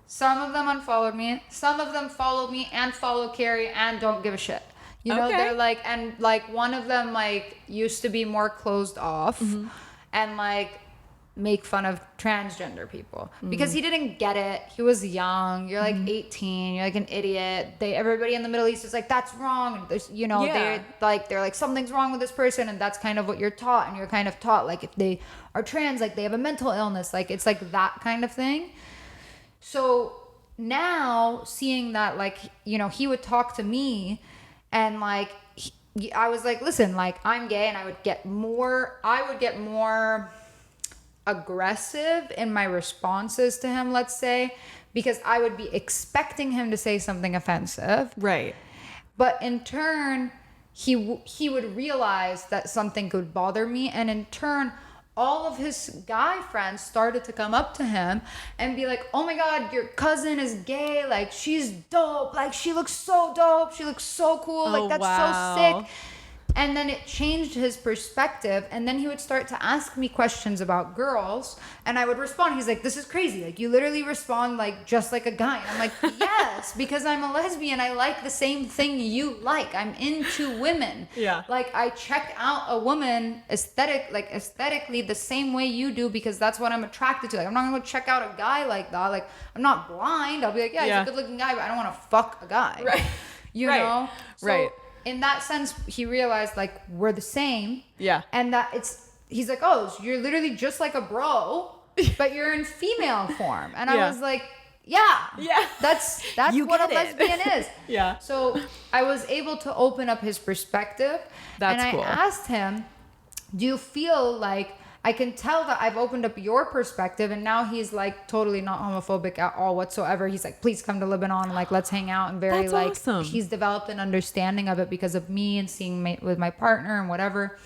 Some of them unfollowed me. Some of them followed me and follow Carrie and don't give a shit. You know, they're like, and like one of them like used to be more closed off and like make fun of transgender people because he didn't get it. He was young. You're like 18. You're like an idiot. Everybody in the Middle East is like, that's wrong. And there's, you know, they're like something's wrong with this person, and that's kind of what you're taught. And you're kind of taught like if they are trans, like they have a mental illness, like it's like that kind of thing. So now seeing that, like, you know, he would talk to me and like I was like, listen, like I'm gay, and I would get more aggressive in my responses to him, let's say, because I would be expecting him to say something offensive. Right. But in turn, he would realize that something could bother me, and in turn, all of his guy friends started to come up to him and be like, oh my God, your cousin is gay, like she's dope, like she looks so dope, she looks so cool, like that's so sick. And then it changed his perspective. And then he would start to ask me questions about girls. And I would respond. He's like, this is crazy. Like, you literally respond like just like a guy. And I'm like, yes, because I'm a lesbian. I like the same thing you like. I'm into women. Yeah. Like, I check out a woman aesthetically the same way you do, because that's what I'm attracted to. Like, I'm not going to check out a guy like that. Like, I'm not blind. I'll be like, yeah, he's a good looking guy, but I don't want to fuck a guy. Right. You know? So, right. in that sense, he realized like we're the same. Yeah. And that he's like, oh, so you're literally just like a bro, but you're in female form. And I was like, yeah. That's what a lesbian is. Yeah. So I was able to open up his perspective. That's cool. And I asked him, do you feel like I can tell that I've opened up your perspective? And now he's like totally not homophobic at all whatsoever. He's like, please come to Lebanon and like let's hang out. And very That's like awesome. He's developed an understanding of it because of me and seeing with my partner and whatever.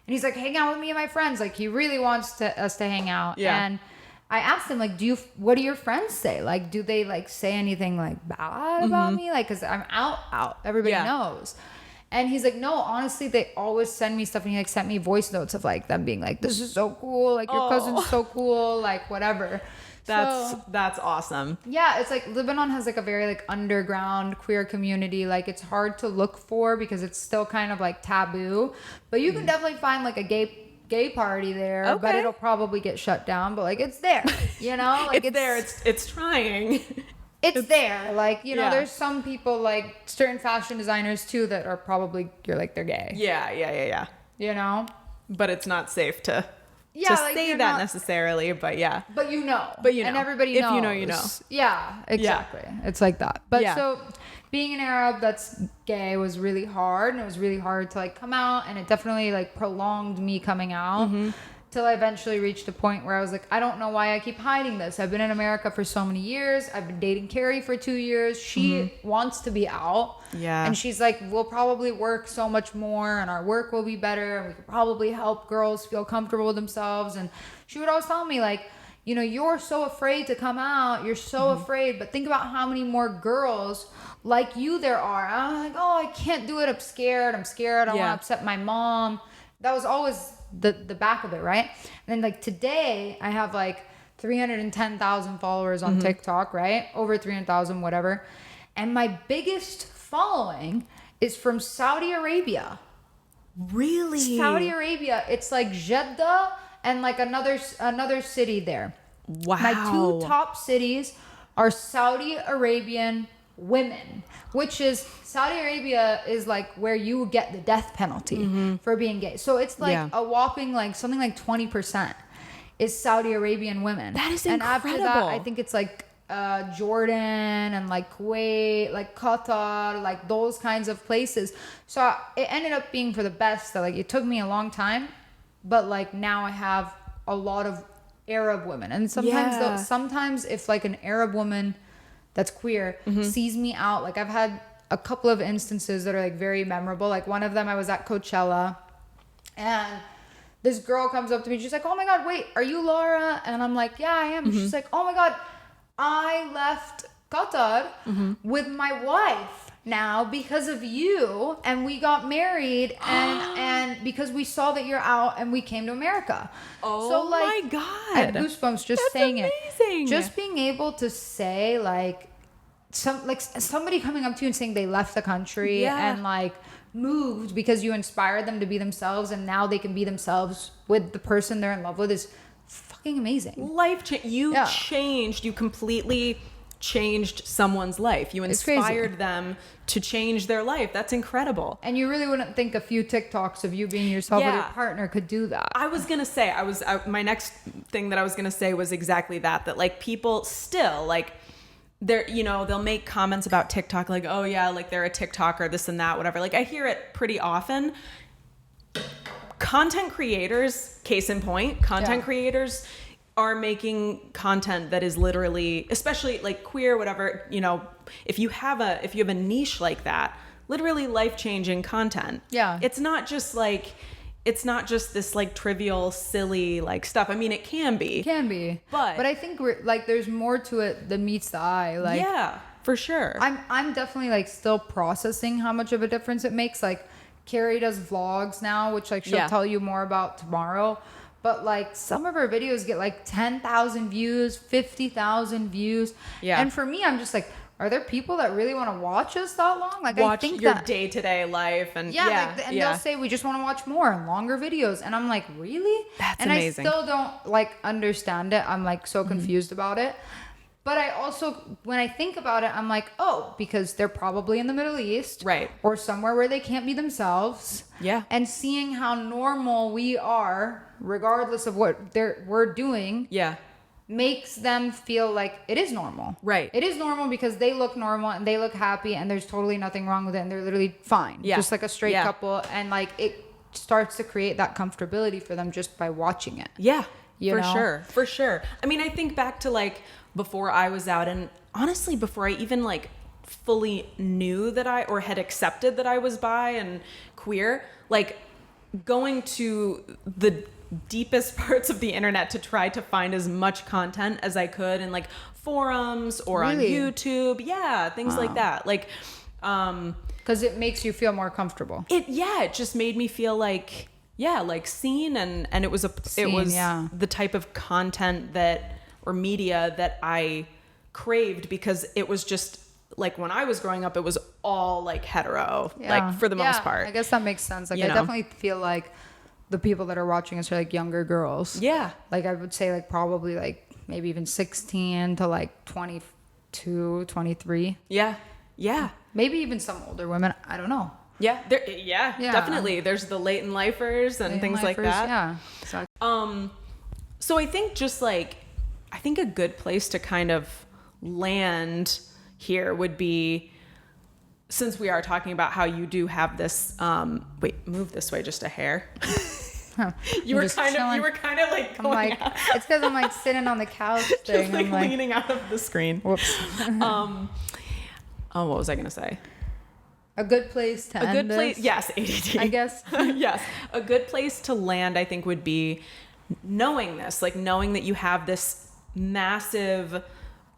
And he's like, hang out with me and my friends. Like he really wants us to hang out. Yeah. And I asked him, like, what do your friends say? Like, do they like say anything like bad about me? Like, cause I'm out. Everybody knows. And he's like, no, honestly, they always send me stuff. And he like sent me voice notes of like them being like, this is so cool. Like your cousin's so cool. Like whatever. That's awesome. Yeah. It's like Lebanon has like a very like underground queer community. Like it's hard to look for because it's still kind of like taboo, but you can definitely find like a gay party there, but it'll probably get shut down, but like it's there, you know, like it's there. It's trying. It's there. Like, you know, there's some people like certain fashion designers too that are probably, you're like, they're gay. Yeah. You know? But it's not safe to like say that necessarily, but yeah. But you know. And everybody knows. If you know, you know. Yeah, exactly. Yeah. It's like that. But so being an Arab that's gay was really hard, and it was really hard to like come out, and it definitely like prolonged me coming out. Till I eventually reached a point where I was like, I don't know why I keep hiding this. I've been in America for so many years. I've been dating Carrie for 2 years. She wants to be out. Yeah. And she's like, we'll probably work so much more and our work will be better. And we could probably help girls feel comfortable with themselves. And she would always tell me like, you know, you're so afraid to come out. You're so afraid. But think about how many more girls like you there are. And I'm like, oh, I can't do it. I'm scared. I don't want to upset my mom. That was always the back of it, right? And then like today I have like 310,000 followers on TikTok, right? Over 300,000, whatever. And my biggest following is from Saudi Arabia. Really? Saudi Arabia. It's like Jeddah and like another city there. Wow. My 2 top cities are Saudi Arabian women, which is Saudi Arabia is like where you get the death penalty for being gay. So it's like a whopping like something like 20% is Saudi Arabian women. That is incredible. And after that, I think it's like Jordan and like Kuwait, like Qatar, like those kinds of places. So it ended up being for the best. That like it took me a long time, but like now I have a lot of Arab women. And sometimes if like an Arab woman that's queer sees me out, like I've had a couple of instances that are like very memorable. Like one of them, I was at Coachella and this girl comes up to me. She's like, oh my God, wait, are you Lara? And I'm like, yeah, I am. She's like, oh my God, I left Qatar with my wife now because of you, and we got married and because we saw that you're out and we came to America. Oh, so, like, my God. I had goosebumps just saying amazing. it. Just being able to say like somebody coming up to you and saying they left the country and like moved because you inspired them to be themselves, and now they can be themselves with the person they're in love with is fucking amazing. You completely changed someone's life. You inspired them to change their life. That's incredible. And you really wouldn't think a few TikToks of you being yourself with your partner could do that. I was gonna say, my next thing that I was gonna say was exactly that like people still like they're, you know, they'll make comments about TikTok like, oh yeah, like they're a TikToker, this and that, whatever. Like I hear it pretty often. Content creators, case in point, creators are making content that is literally, especially like queer, whatever, you know, if you have a niche like that, literally life-changing content. Yeah. It's not just this like trivial, silly like stuff. I mean, it can be. But I think like there's more to it than meets the eye. Like, yeah, for sure. I'm definitely like still processing how much of a difference it makes. Like Carrie does vlogs now, which like she'll tell you more about tomorrow. But like some of her videos get like 10,000 views, 50,000 views. Yeah. And for me, I'm just like, are there people that really want to watch us that long? Like watch I think your day-to-day life and they'll say we just want to watch more and longer videos, and I'm like, really? That's and amazing. I still don't like understand it. I'm like so confused about it. But I also, when I think about it, I'm like, oh, because they're probably in the Middle East, right, or somewhere where they can't be themselves. Yeah. And seeing how normal we are, regardless of what we're doing. Yeah. Makes them feel like it is normal. Right. It is normal because they look normal and they look happy and there's totally nothing wrong with it and they're literally fine. Yeah. Just like a straight couple, and like it starts to create that comfortability for them just by watching it. Yeah. You know? For sure. I mean, I think back to like before I was out, and honestly before I even like fully knew that or had accepted that I was bi and queer, like going to the deepest parts of the internet to try to find as much content as I could in like forums or on YouTube. Yeah, things like that. Like, because it makes you feel more comfortable. It just made me feel like, like seen, and it was the type of content or media that I craved, because it was just like when I was growing up, it was all like hetero, like for the most part. I guess that makes sense. Like I definitely feel like the people that are watching us are like younger girls. Yeah. Like I would say like probably like maybe even 16 to like 22, 23. Yeah. Yeah. Maybe even some older women. I don't know. Yeah. Definitely. There's the late in lifers and things like that. Yeah. Exactly. So I think a good place to kind of land here would be, since we are talking about how you do have this, move this way just a hair. You were kind of like going out. It's because I'm like sitting on the couch thing. Just like leaning out of the screen. Whoops. What was I going to say? A good place to end this. Yes, ADD. I guess. Yes. A good place to land, I think, would be knowing this, like knowing that you have this massive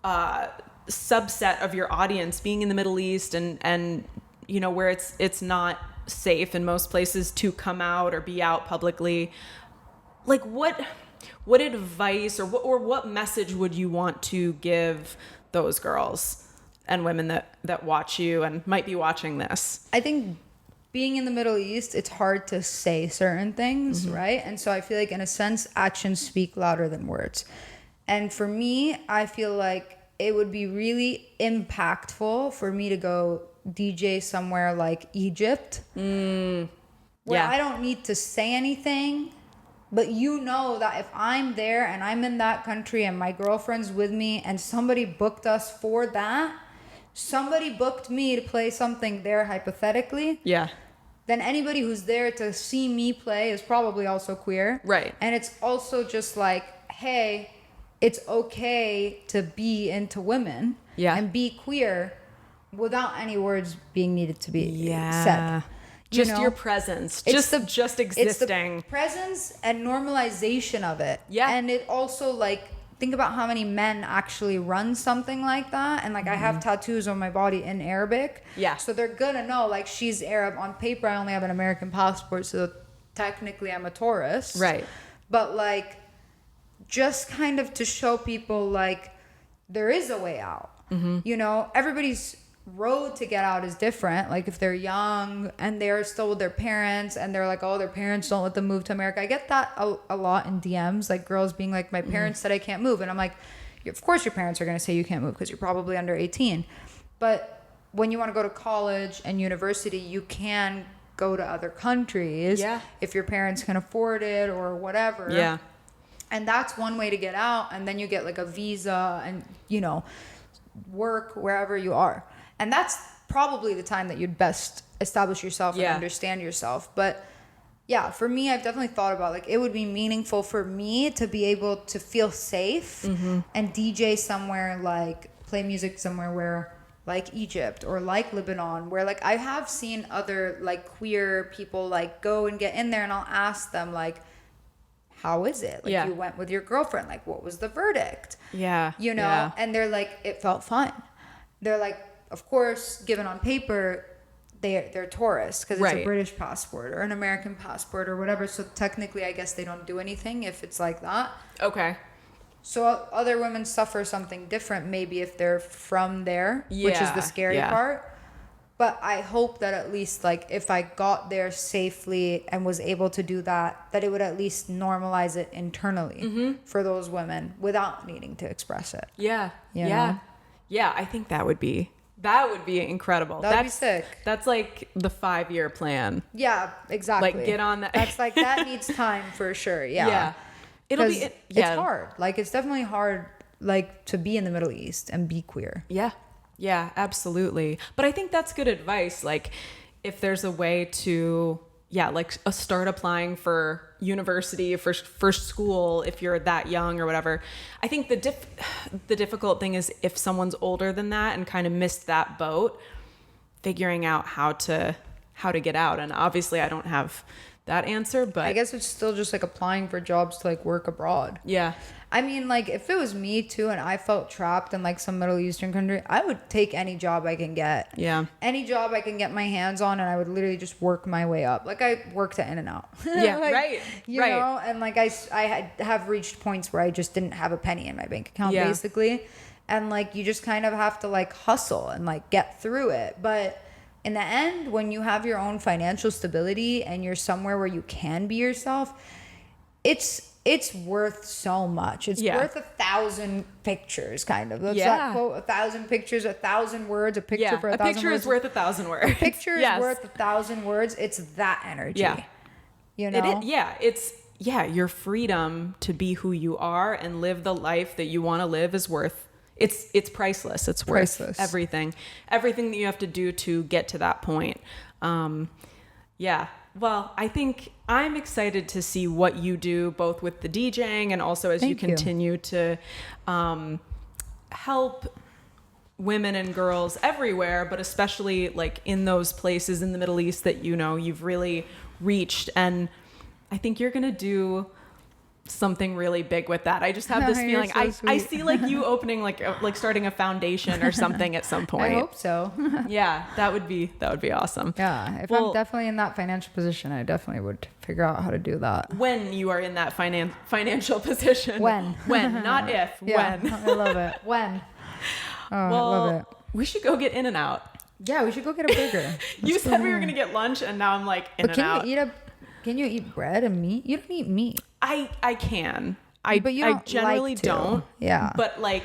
subset of your audience being in the Middle East and you know, where it's not safe in most places to come out or be out publicly. Like what advice or what message would you want to give those girls? women that watch you and might be watching this? I think being in the Middle East, it's hard to say certain things, right? And so I feel like in a sense, actions speak louder than words. And for me, I feel like it would be really impactful for me to go DJ somewhere like Egypt, where I don't need to say anything, but you know that if I'm there and I'm in that country and my girlfriend's with me and somebody booked us for that, somebody booked me to play something there hypothetically. Yeah. Then anybody who's there to see me play is probably also queer. Right. And it's also just like, hey, it's okay to be into women and be queer without any words being needed to be said. Just your presence. Just existing. It's the presence and normalization of it. Yeah. And it also like, think about how many men actually run something like that. And like I have tattoos on my body in Arabic. Yeah. So they're gonna know like she's Arab. On paper, I only have an American passport, so technically I'm a tourist. Right. But like just kind of to show people like there is a way out. You know, everybody's road to get out is different. Like if they're young and they're still with their parents and they're like, oh, their parents don't let them move to America. I get that a lot in DMs, like girls being like, my parents said I can't move. And I'm like, of course your parents are going to say you can't move because you're probably under 18. But when you want to go to college and university, you can go to other countries if your parents can afford it or whatever. Yeah. And that's one way to get out. And then you get like a visa and, you know, work wherever you are. And that's probably the time that you'd best establish yourself and understand yourself. But yeah, for me, I've definitely thought about like it would be meaningful for me to be able to feel safe and DJ somewhere, like play music somewhere where like Egypt or like Lebanon, where like I have seen other like queer people like go and get in there, and I'll ask them like, how is it? Like you went with your girlfriend, like what was the verdict? Yeah. You know, and they're like, it felt fun. They're like, of course, given on paper, they're tourists because it's a British passport or an American passport or whatever. So technically, I guess they don't do anything if it's like that. Okay. So other women suffer something different, maybe if they're from there, which is the scary part. But I hope that at least, like, if I got there safely and was able to do that, that it would at least normalize it internally for those women without needing to express it. Yeah. You know? Yeah, I think that would be incredible. That'd be sick. That's like the 5-year plan. Yeah, exactly. Like get on that. That's like, that needs time for sure. Yeah. It's hard. Like it's definitely hard, like to be in the Middle East and be queer. Yeah, absolutely. But I think that's good advice. Like if there's a way to, start applying for university, for school, if you're that young or whatever. I think the difficult thing is if someone's older than that and kind of missed that boat, figuring out how to get out. And obviously I don't have that answer, but I guess it's still just like applying for jobs to like work abroad. Yeah. I mean, like if it was me too and I felt trapped in like some Middle Eastern country, I would take any job I can get. Yeah. Any job I can get my hands on, and I would literally just work my way up. Like I worked at In-N-Out. Yeah, like, you know, and like I have reached points where I just didn't have a penny in my bank account basically. And like you just kind of have to like hustle and like get through it. But in the end, when you have your own financial stability and you're somewhere where you can be yourself, it's worth so much. It's worth 1,000 pictures, kind of. That's that quote, 1,000 pictures, 1,000 words. A picture for 1,000 words. A picture is worth 1,000 words. A picture is worth 1,000 words. It's that energy. Yeah. You know? It's your freedom to be who you are and live the life that you want to live is worth. It's priceless. It's worth everything that you have to do to get to that point. Well, I think I'm excited to see what you do both with the DJing and also as you continue to help women and girls everywhere, but especially like in those places in the Middle East that you've really reached. And I think you're going to do something really big with that. I just have this feeling. I see like you opening like starting a foundation or something at some point. I hope so. Yeah, that would be awesome. Yeah, if I'm definitely in that financial position, I definitely would figure out how to do that. When you are in that financial position. When, not if. Yeah, when. I love it. When. Oh, I love it. We should go get In-N-Out. Yeah, we should go get a burger. You said we were going to get lunch, and now I'm like, In-N-Out. Can you eat bread and meat? You don't eat meat. I can. But you don't I generally like to. don't. Yeah. But like,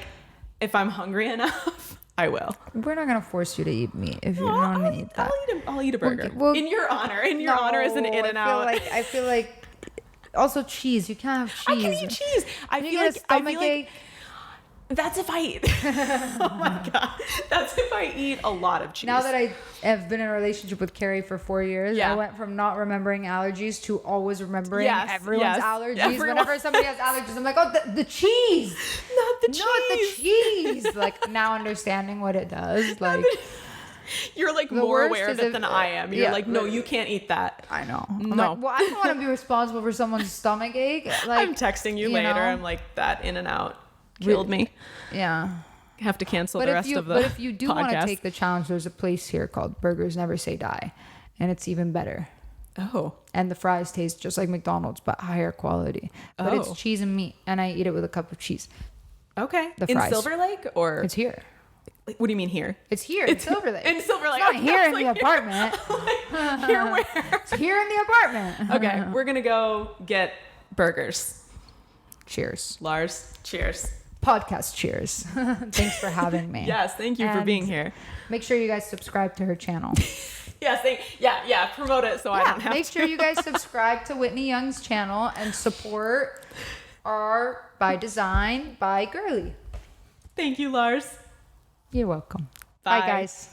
if I'm hungry enough, I will. We're not gonna force you to eat meat if you don't want to eat that. I'll eat a burger. Well, in your honor. In your honor as an In-N-Out. I feel like also cheese. You can't have cheese. I can eat cheese. I feel like that's if I eat. Oh my God. That's if I eat a lot of cheese. Now that I have been in a relationship with Carrie for 4 years, Yeah. I went from not remembering allergies to always remembering everyone's allergies. Everyone. Whenever somebody has allergies, I'm like, oh, the cheese. Not the cheese. Like now understanding what it does. Like you're like more aware of it than I am. You're like, no, you can't eat that. I know. I'm no. like, well, I don't want to be responsible for someone's stomach ache. Like I'm texting you later. know? I'm like, that In-N-Out killed me. Yeah. I have to cancel the rest of the But if you do want to podcast. take the challenge, there's a place here called Burgers Never Say Die. And it's even better. Oh. And the fries taste just like McDonald's, but higher quality. But it's cheese and meat. And I eat it with a cup of cheese. Okay. The in fries. Silver Lake or It's here. what do you mean here? It's here in Silver Lake. In Silver Lake. It's not here in the apartment. Here where? It's here in the apartment. Okay, we're gonna go get burgers. Cheers. Lars, cheers. Podcast cheers. Thanks for having me. Yes, thank you for being here. Make sure you guys subscribe to her channel. Yes, yeah, promote it so I don't have Make to. sure you guys subscribe to Whitney Young's channel and support our By Design by Girly. Thank you, Lars. You're welcome. Bye. Bye guys.